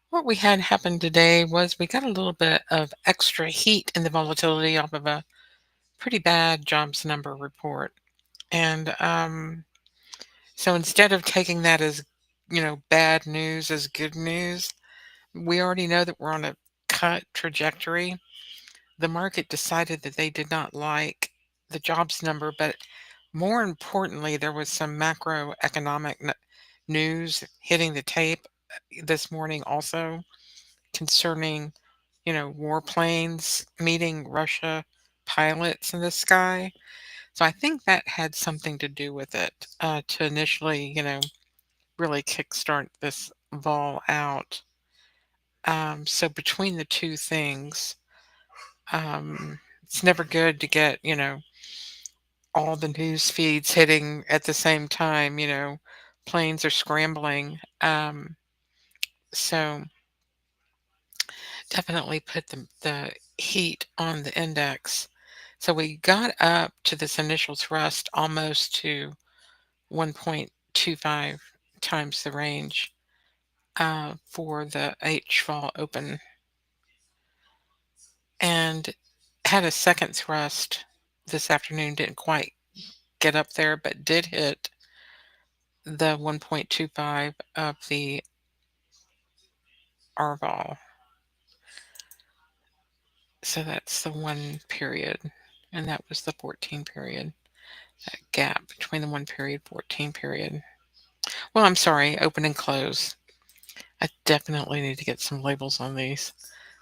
What we had happen today was we got a little bit of extra heat in the volatility off of a pretty bad jobs number report. And so instead of taking that as, bad news as good news, we already know that we're on a cut trajectory. The market decided that they did not like the jobs number, but more importantly, there was some macroeconomic news hitting the tape this morning also concerning, warplanes meeting Russia pilots in the sky. So I think that had something to do with it to initially, really kickstart this vol out. So between the two things, it's never good to get, all the news feeds hitting at the same time, planes are scrambling. So definitely put the heat on the index. So we got up to this initial thrust almost to 1.25 times the range for the H fall open and had a second thrust this afternoon. Didn't quite get up there, but did hit the 1.25 of the R vol. So that's the 1 period, and that was the 14 period. That gap between the 1 period, 14 period. Well, I'm sorry, open and close. I definitely need to get some labels on these.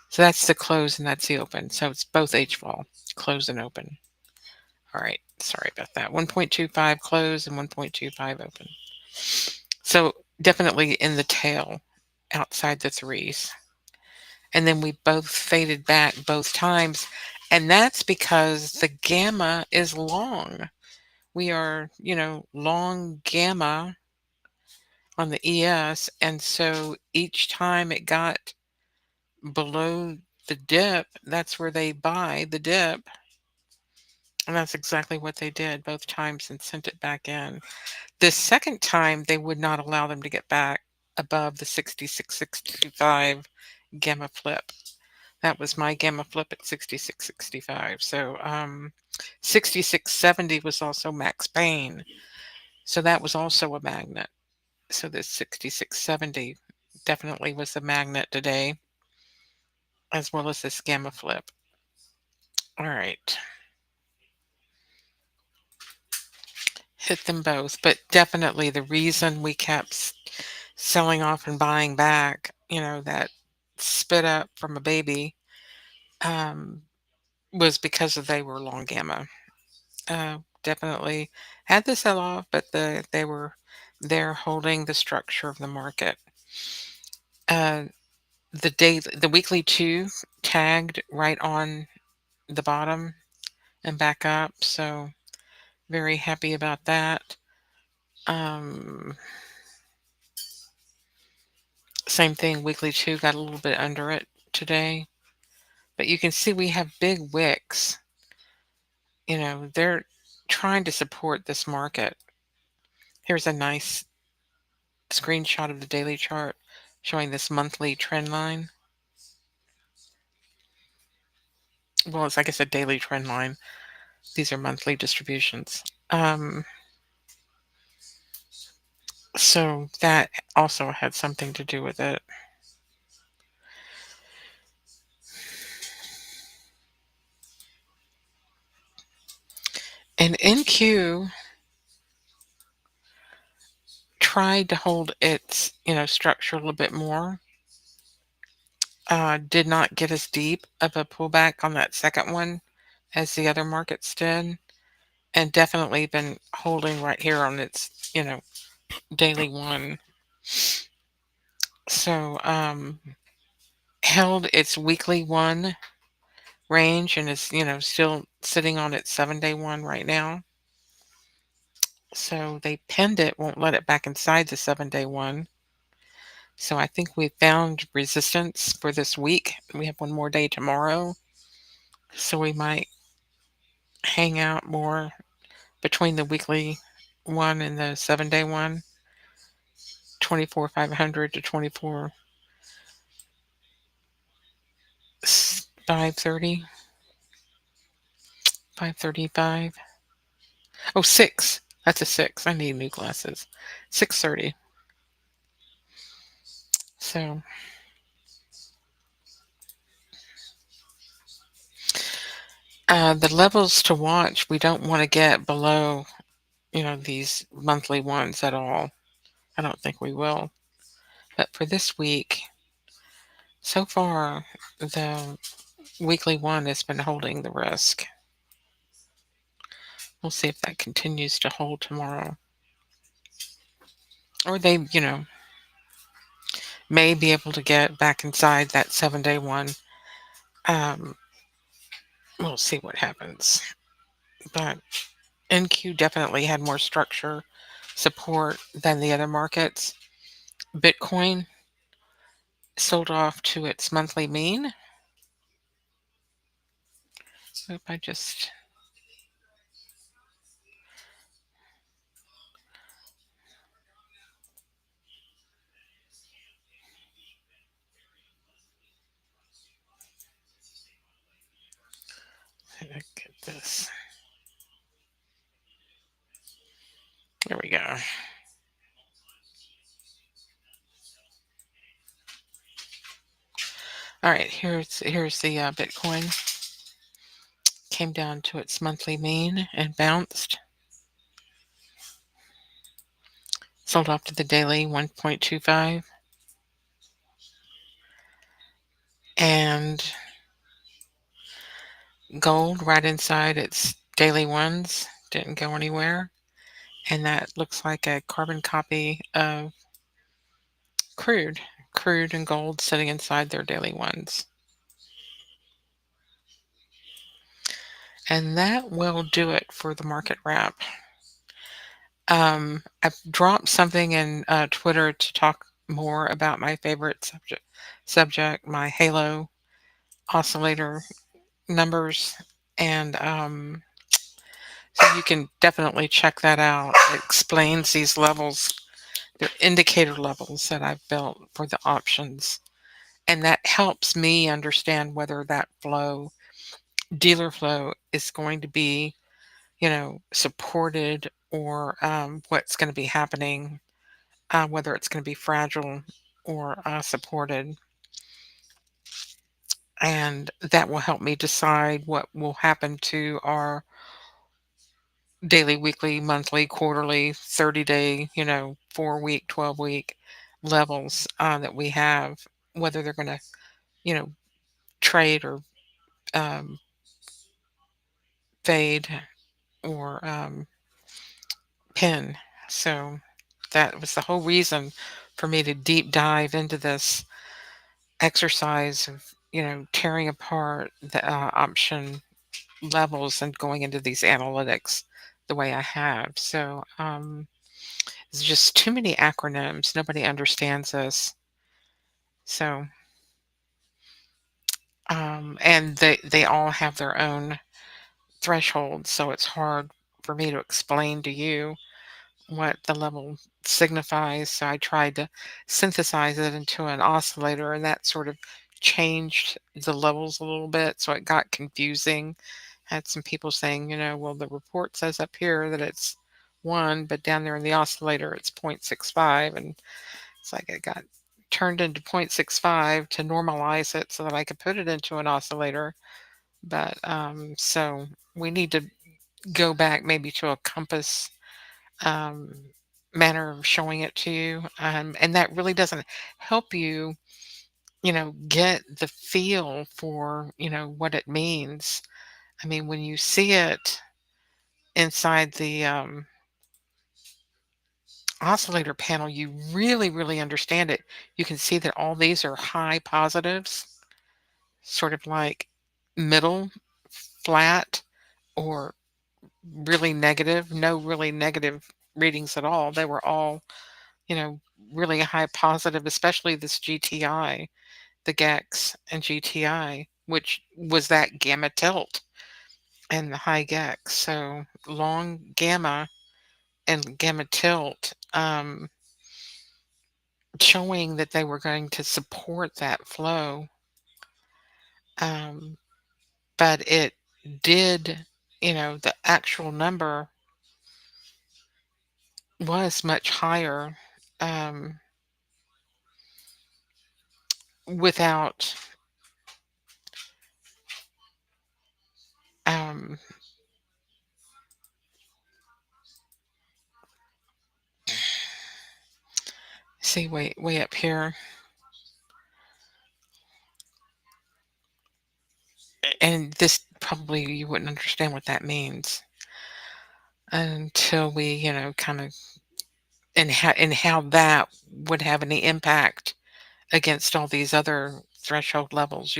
So that's the close and that's the open. So it's both H vol, close and open. All right, sorry about that. 1.25 close and 1.25 open. So definitely in the tail outside the threes. And then we both faded back both times. And that's because the gamma is long. We are, long gamma on the ES. And so each time it got below the dip, that's where they buy the dip. And that's exactly what they did both times and sent it back in. This second time, they would not allow them to get back above the 66.65 gamma flip. That was my gamma flip at 66.65. So 66.70 was also max pain. So that was also a magnet. So this 66.70 definitely was the magnet today, as well as this gamma flip. All right. Hit them both, but definitely the reason we kept selling off and buying back, that spit up from a baby, um, was because of they were long gamma. Definitely had to sell off, but they were there holding the structure of the market. Uh, the weekly two tagged right on the bottom and back up, so very happy about that. Um, Same thing, weekly two got a little bit under it today, but you can see we have big wicks. They're trying to support this market. Here's a nice screenshot of the daily chart showing this monthly trend line. Well, it's, I guess, a daily trend line. These are monthly distributions. So that also had something to do with it. And NQ tried to hold its, structure a little bit more. Did not get as deep of a pullback on that second one as the other markets did, and definitely been holding right here on its, daily one. So held its weekly one range and is, still sitting on its 7-day one right now. So they pinned it, won't let it back inside the 7-day one. So I think we found resistance for this week. We have one more day tomorrow. So we might hang out more between the weekly one and the 7-day one 24,500 to 24,530, 535. Oh, 6. That's a 6. I need new glasses. 630. So, the levels to watch, we don't want to get below, these monthly ones at all. I don't think we will. But for this week, so far, the weekly one has been holding the risk. We'll see if that continues to hold tomorrow. Or they, may be able to get back inside that 7-day one. Um, we'll see what happens. But NQ definitely had more structure support than the other markets. Bitcoin sold off to its monthly mean. So if I just get this. There we go. All right, here's the Bitcoin. Came down to its monthly mean and bounced. Sold off to the daily 1.25. And gold right inside its daily ones. Didn't go anywhere. And that looks like a carbon copy of crude. Crude and gold sitting inside their daily ones. And that will do it for the market wrap. I've dropped something in Twitter to talk more about my favorite subject, my Halo oscillator numbers, and so you can definitely check that out. It explains these levels, the indicator levels that I've built for the options, and that helps me understand whether that flow, dealer flow, is going to be, supported, or what's going to be happening, whether it's going to be fragile or supported. And that will help me decide what will happen to our daily, weekly, monthly, quarterly, 30-day, 4-week, 12-week levels that we have, whether they're going to, trade or um, fade or pin. So that was the whole reason for me to deep dive into this exercise of, tearing apart the option levels and going into these analytics the way I have. So it's just too many acronyms. Nobody understands this. So and they all have their own thresholds. So it's hard for me to explain to you what the level signifies. So I tried to synthesize it into an oscillator, and that sort of changed the levels a little bit. So it got confusing. Had some people saying, well, the report says up here that it's 1, but down there in the oscillator it's 0.65. And it's like it got turned into 0.65 to normalize it so that I could put it into an oscillator. But so we need to go back maybe to a compass um, manner of showing it to you. And that really doesn't help you, get the feel for, what it means. I mean, when you see it inside the oscillator panel, you really, really understand it. You can see that all these are high positives, sort of like middle, flat, or really negative. No really negative readings at all. They were all, you know, really high positive, especially this GTI, the GEX and GTI, which was that gamma tilt and the high GEX. So long gamma and gamma tilt, showing that they were going to support that flow. Um, but it did, the actual number was much higher, um, without, um, see, way up here, and this probably you wouldn't understand what that means until we, kind of, and how that would have any impact against all these other threshold levels.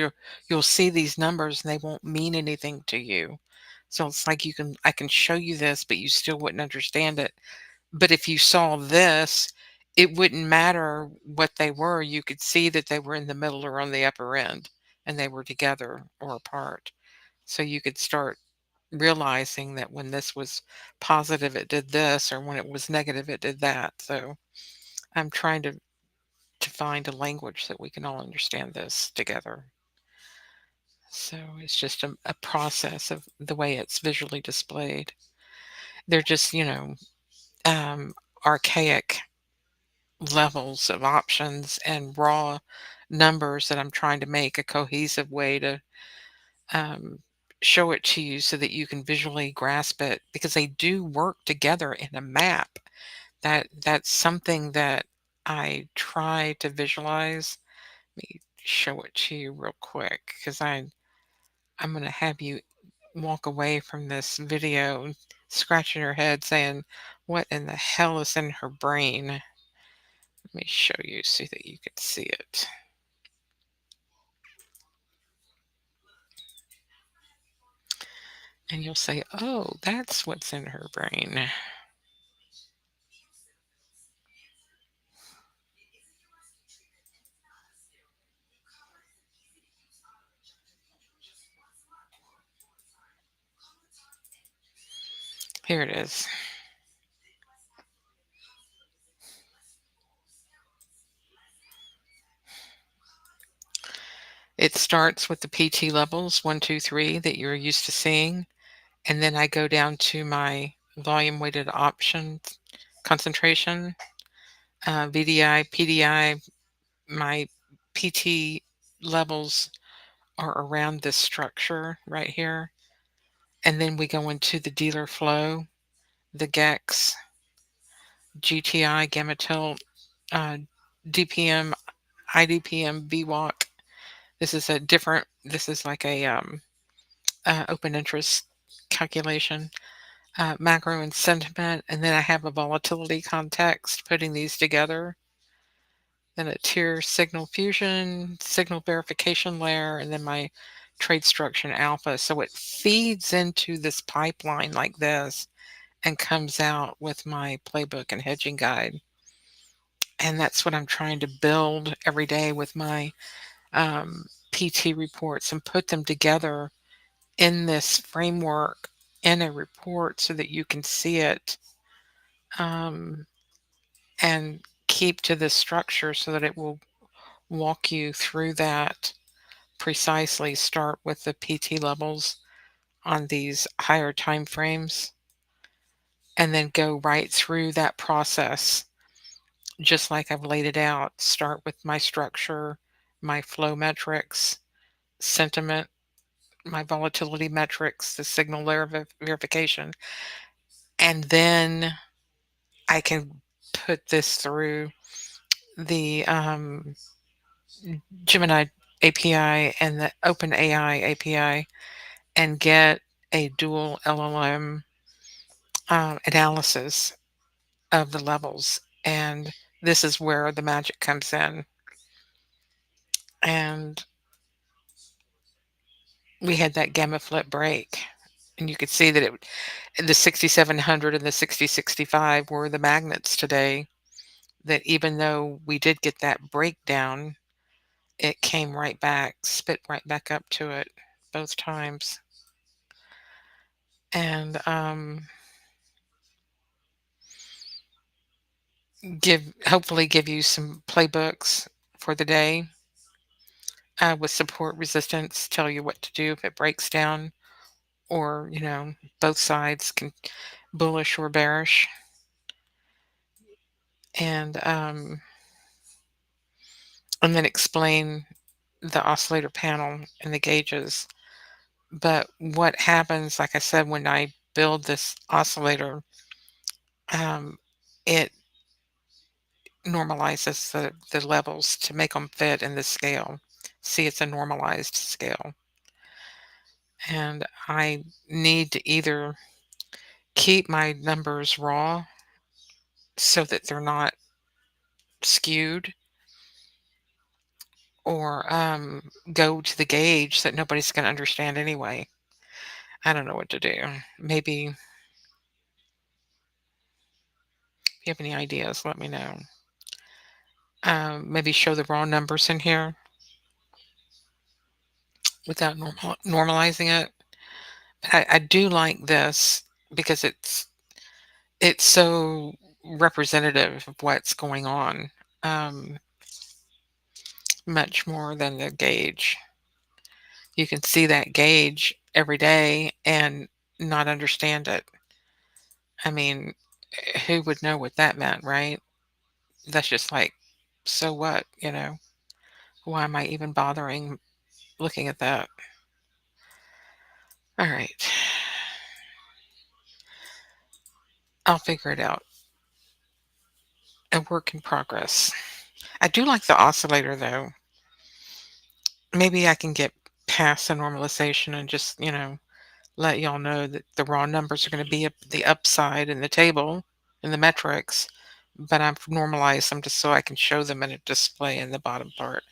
You'll see these numbers and they won't mean anything to you. So it's like I can show you this, but you still wouldn't understand it. But if you saw this, it wouldn't matter what they were. You could see that they were in the middle or on the upper end and they were together or apart. So you could start realizing that when this was positive, it did this, or when it was negative, it did that. So I'm trying to find a language that we can all understand this together. So it's just a process of the way it's visually displayed. They're just, um, archaic levels of options and raw numbers that I'm trying to make a cohesive way to, um, show it to you so that you can visually grasp it, because they do work together in a map. That's something that I try to visualize. Let me show it to you real quick, because I'm going to have you walk away from this video scratching your head saying, what in the hell is in her brain? Let me show you so that you can see it. And you'll say, oh, that's what's in her brain. Here it is. It starts with the PT levels 1, 2, 3 that you're used to seeing. And then I go down to my volume weighted options concentration, VDI, PDI. My PT levels are around this structure right here. And then we go into the dealer flow, the GEX, GTI, gamma tilt, DPM, IDPM, VWAP. This is like a open interest calculation, macro and sentiment. And then I have a volatility context putting these together. Then a tier signal fusion, signal verification layer, and then my trade structure and alpha. So it feeds into this pipeline like this and comes out with my playbook and hedging guide. And that's what I'm trying to build every day with my PT reports and put them together in this framework in a report so that you can see it, um, and keep to this structure so that it will walk you through that precisely. Start with the PT levels on these higher time frames and then go right through that process just like I've laid it out. Start with my structure, my flow metrics, sentiment, my volatility metrics, the signal layer verification, and then I can put this through the Gemini API and the OpenAI API and get a dual LLM analysis of the levels. And this is where the magic comes in. And we had that gamma flip break. And you could see that the 6700 and the 6065 were the magnets today. That even though we did get that breakdown, it came right back, spit right back up to it both times. And hopefully give you some playbooks for the day with support resistance, tell you what to do if it breaks down, or both sides can bullish or bearish, and then explain the oscillator panel and the gauges. But what happens, like I said, when I build this oscillator, um, it normalizes the levels to make them fit in the scale. See, it's a normalized scale. And I need to either keep my numbers raw so that they're not skewed, or go to the gauge that nobody's going to understand anyway. I don't know what to do. Maybe if you have any ideas, let me know. Maybe show the raw numbers in here without normalizing it. But I do like this because it's so representative of what's going on, um, much more than the gauge. You can see that gauge every day and not understand it. I mean, who would know what that meant, right? That's just like, so what, Why am I even bothering looking at that? All right. I'll figure it out. A work in progress. I do like the oscillator though. Maybe I can get past the normalization and just, let y'all know that the raw numbers are going to be the upside in the table in the metrics, but I've normalized them just so I can show them in a display in the bottom part.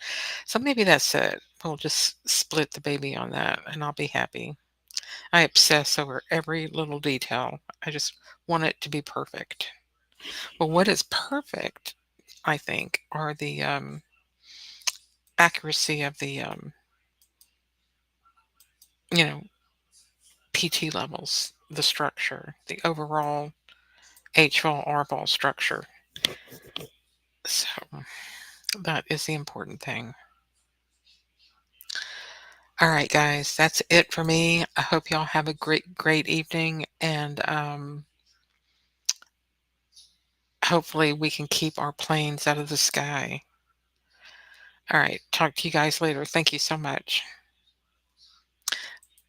So maybe that's it. We'll just split the baby on that and I'll be happy. I obsess over every little detail. I just want it to be perfect. But what is perfect, I think, are the accuracy of the you know PT levels, the structure, the overall H-ball, R-ball structure. So that is the important thing. All right, guys, that's it for me. I hope y'all have a great evening, and hopefully we can keep our planes out of the sky. All right, talk to you guys later. Thank you so much.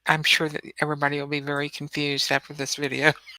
I'm sure that everybody will be very confused after this video.